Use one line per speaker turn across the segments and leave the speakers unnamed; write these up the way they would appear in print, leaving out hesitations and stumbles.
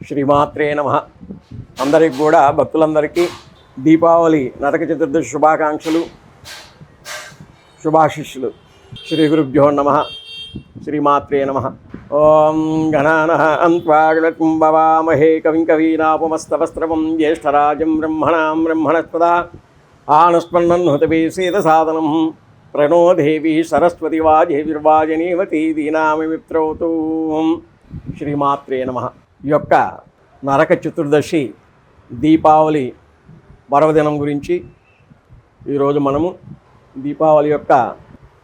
శ్రీమాత్రే నమః. అందరికి కూడా భక్తులందరికీ దీపావళి నరక చతుర్దశి శుభాకాంక్షలు, శుభాశిష్యులు. శ్రీ గురుభ్యో నమః. శ్రీమాత్రే నమః. ఓం గణానాం త్వా గణపతిం భవామహే కవిం కవీనాపుమస్తవస్త్రవం జ్యేష్ఠరాజం బ్రహ్మణాం బ్రహ్మణస్పదా ఆనస్పన్నన్నుతవే సేదసాదనం ప్రణో దేవి సరస్వతి వాజేవిర్వాజనీవతి దీనామిత్రౌతూ. శ్రీమాత్రే నమః. ఈ యొక్క నరక చతుర్దశి దీపావళి పర్వదినం గురించి ఈరోజు మనము దీపావళి యొక్క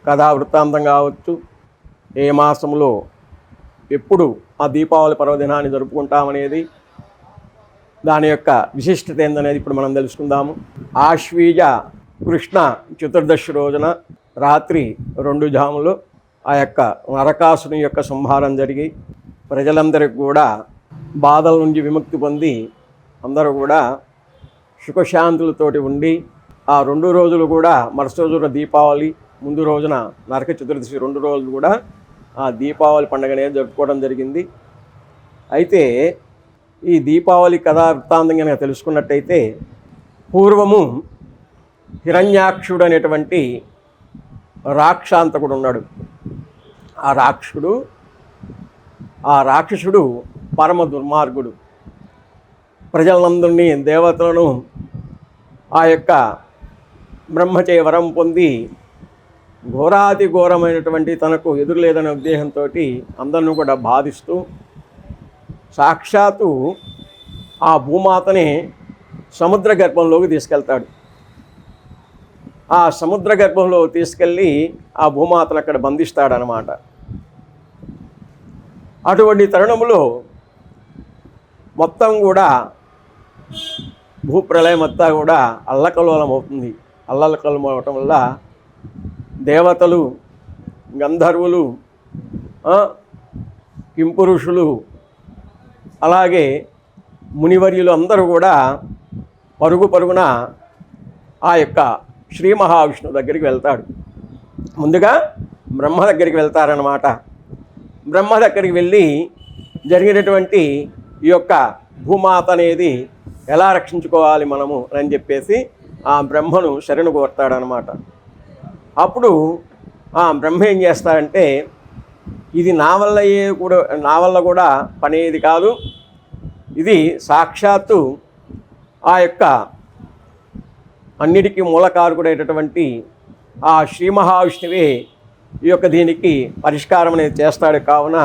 కథా వృత్తాంతం కావచ్చు, ఏ మాసంలో ఎప్పుడు ఆ దీపావళి పర్వదినాన్ని జరుపుకుంటామనేది, దాని యొక్క విశిష్టత ఏందనేది ఇప్పుడు మనం తెలుసుకుందాము. ఆశ్వీజ కృష్ణ చతుర్దశి రోజున రాత్రి 2 జాములు ఆ యొక్క నరకాసుని యొక్క సంహారం జరిగి ప్రజలందరికీ కూడా బాధల నుంచి విముక్తి పొంది అందరూ కూడా సుఖశాంతులతోటి ఉండి ఆ 2 రోజులు కూడా మరుసటి రోజున దీపావళి, ముందు రోజున నరక చతుర్దశి 2 రోజులు కూడా ఆ దీపావళి పండుగనే జరుపుకోవడం జరిగింది. అయితే ఈ దీపావళి కథా వృత్తాంతం కనుక తెలుసుకున్నట్టయితే, పూర్వము హిరణ్యాక్షుడు అనేటువంటి రాక్షాంతకుడు ఉన్నాడు. ఆ రాక్షసుడు పరమ దుర్మార్గుడు. ప్రజలందరినీ, దేవతలను ఆ యొక్క బ్రహ్మచే వరం పొంది ఘోరాతి ఘోరమైనటువంటి తనకు ఎదురులేదనే ఉద్దేశంతో అందరిని కూడా బాధిస్తూ సాక్షాత్తు ఆ భూమాతని సముద్ర గర్భంలోకి తీసుకెళ్తాడు. ఆ సముద్ర గర్భంలో తీసుకెళ్ళి ఆ భూమాతను అక్కడ బంధిస్తాడనమాట. అటువంటి తరుణంలో మొత్తం కూడా భూప్రళయం అంతా కూడా అల్లకల్లోలం అవుతుంది. అల్లకల్లోలం అవటం వల్ల దేవతలు, గంధర్వులు, కింపురుషులు, అలాగే మునివర్యులు అందరూ కూడా పరుగున ఆ యొక్క శ్రీ మహావిష్ణువు దగ్గరికి వెళ్తాడు. ముందుగా బ్రహ్మ దగ్గరికి వెళ్తారన్నమాట. బ్రహ్మ దగ్గరికి వెళ్ళి జరిగినటువంటి ఈ యొక్క భూమాత అనేది ఎలా రక్షించుకోవాలి మనము అని చెప్పేసి ఆ బ్రహ్మను శరణు కోరుతాడనమాట. అప్పుడు ఆ బ్రహ్మ ఏం చేస్తాడంటే, ఇది నా వల్ల కూడా పనేది కాదు, ఇది సాక్షాత్తు ఆ యొక్క అన్నిటికీ మూలకారకుడైనటువంటి ఆ శ్రీ మహావిష్ణువే ఈ యొక్క దీనికి పరిష్కారం అనేది చేస్తాడు. కావున